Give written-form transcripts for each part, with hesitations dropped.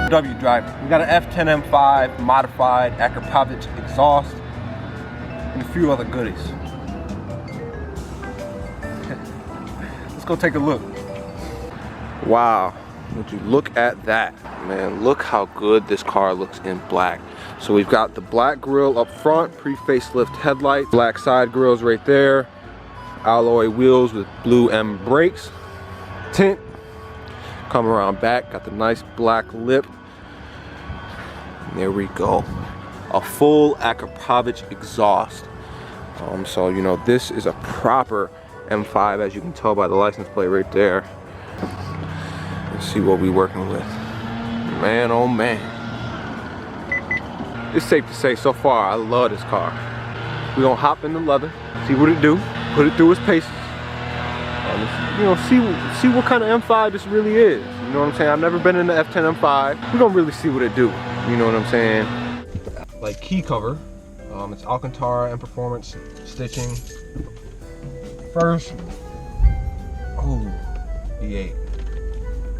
BMW Driver. We got an F10 M5 modified Akrapovic exhaust and a few other goodies. Let's go take a look. Wow, would you look at that? Man, look how good this car looks in black. So we've got the black grille up front, pre-facelift headlight, black side grills right there, alloy wheels with blue M brakes, tint. Come around back, got the nice black lip. And there we go. A full Akrapovic exhaust. So you know, this is a proper M5, as you can tell by the license plate right there. Let's see what we're working with. Man, oh man. It's safe to say, so far, I love this car. We're gonna hop in the leather, see what it do, put it through its paces. You know, see what kind of M5 this really is. You know what I'm saying? I've never been in the F10 M5. We're gonna really see what it do. You know what I'm saying? Like key cover, it's Alcantara and Performance stitching. First, oh, V8.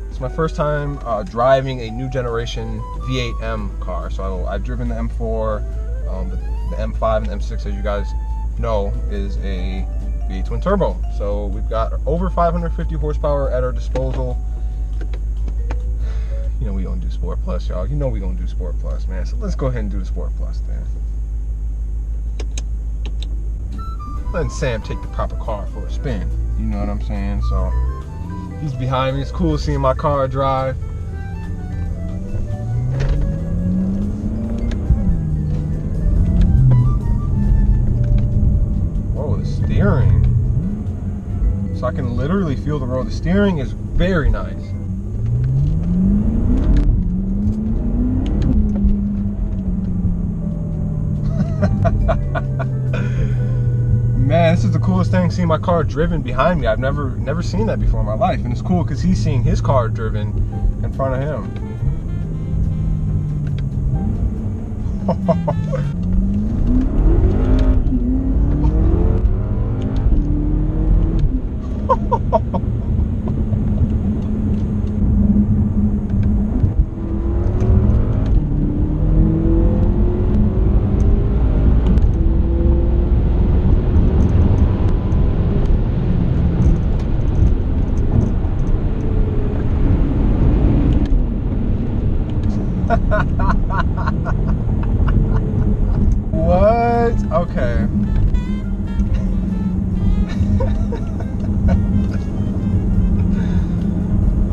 It's my first time driving a new generation V8M car. So I've driven the M4, the M5 and the M6, as you guys know, is a V8 twin turbo. So we've got over 550 horsepower at our disposal. You know we don't do Sport Plus, y'all. You know we don't do Sport Plus, man. So let's go ahead and do the Sport Plus then. Letting Sam take the proper car for a spin. You know what I'm saying? So he's behind me. It's cool seeing my car drive. Whoa, the steering. So I can literally feel the road. The steering is very nice. Man, this is the coolest thing, seeing my car driven behind me. I've never seen that before in my life. And it's cool because he's seeing his car driven in front of him. What? Okay.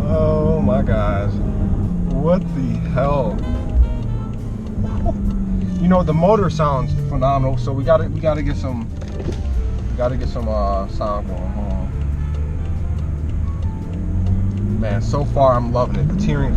Oh my gosh. What the hell? You know, the motor sounds phenomenal, so we gotta get some sound going. Hold on. Man, so far I'm loving it. The tearing.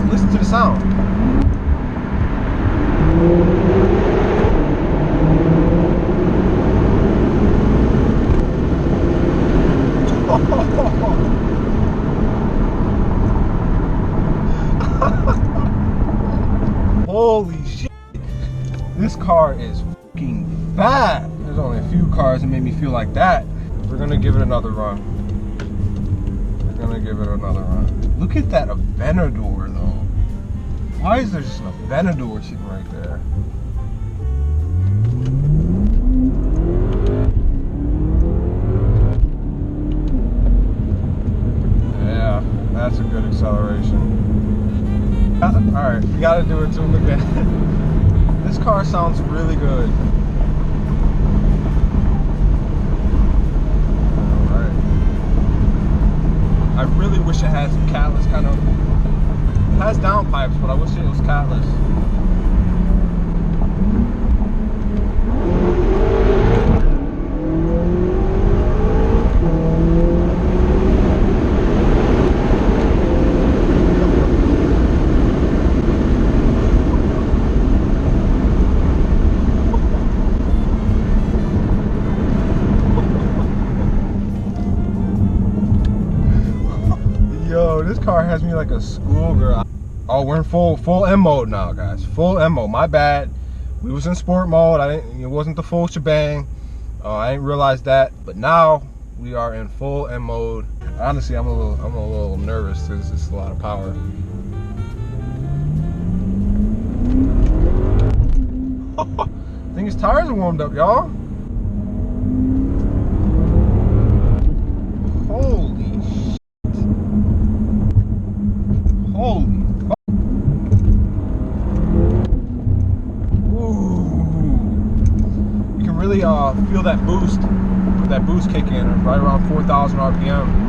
Listen to the sound. Holy shit. This car is fucking fast. There's only a few cars that made me feel like that. We're gonna give it another run. Look at that Aventador though. Why is there just an Aventador sitting right there? Yeah, that's a good acceleration. Alright, we gotta do it to him again. This car sounds really good. I really wish it had some catless kind of. It has downpipes, but I wish it was catless. this car has me like a schoolgirl. Oh, we're in full M mode now, guys. Full M mode. My bad. We was in sport mode. It wasn't the full shebang. I didn't realize that. But now we are in full M mode. Honestly, I'm a little nervous because it's a lot of power. I think his tires are warmed up, y'all. Holy shit. Holy fuck. Ooh. You can really feel that boost kick in right around 4,000 RPM.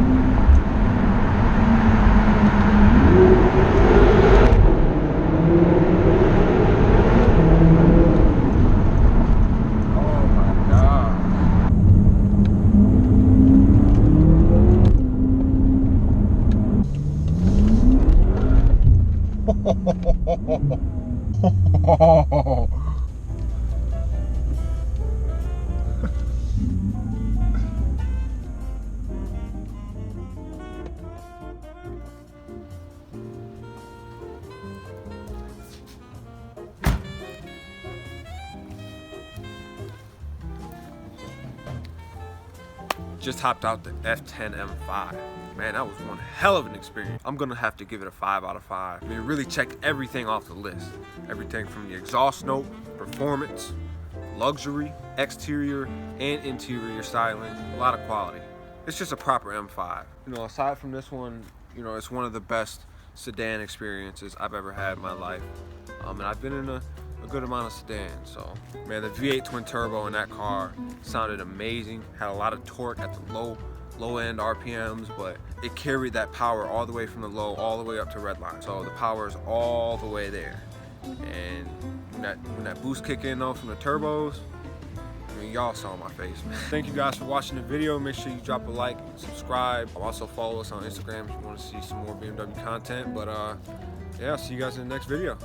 Just hopped out the F10 M5. Man, that was one hell of an experience. I'm gonna have to give it a 5 out of 5. I mean, it really checked everything off the list. Everything from the exhaust note, performance, luxury, exterior and interior styling, a lot of quality. It's just a proper M5. You know, aside from this one, you know, it's one of the best sedan experiences I've ever had in my life. And I've been in a good amount of sedans, so man, the V8 twin turbo in that car sounded amazing. Had a lot of torque at the low end RPMs, but it carried that power all the way from the low all the way up to redline. So the power is all the way there. And when that boost kick in though from the turbos, I mean, y'all saw my face, man. Thank you guys for watching the video. Make sure you drop a like, subscribe. Also follow us on Instagram if you want to see some more BMW content. But yeah, I'll see you guys in the next video.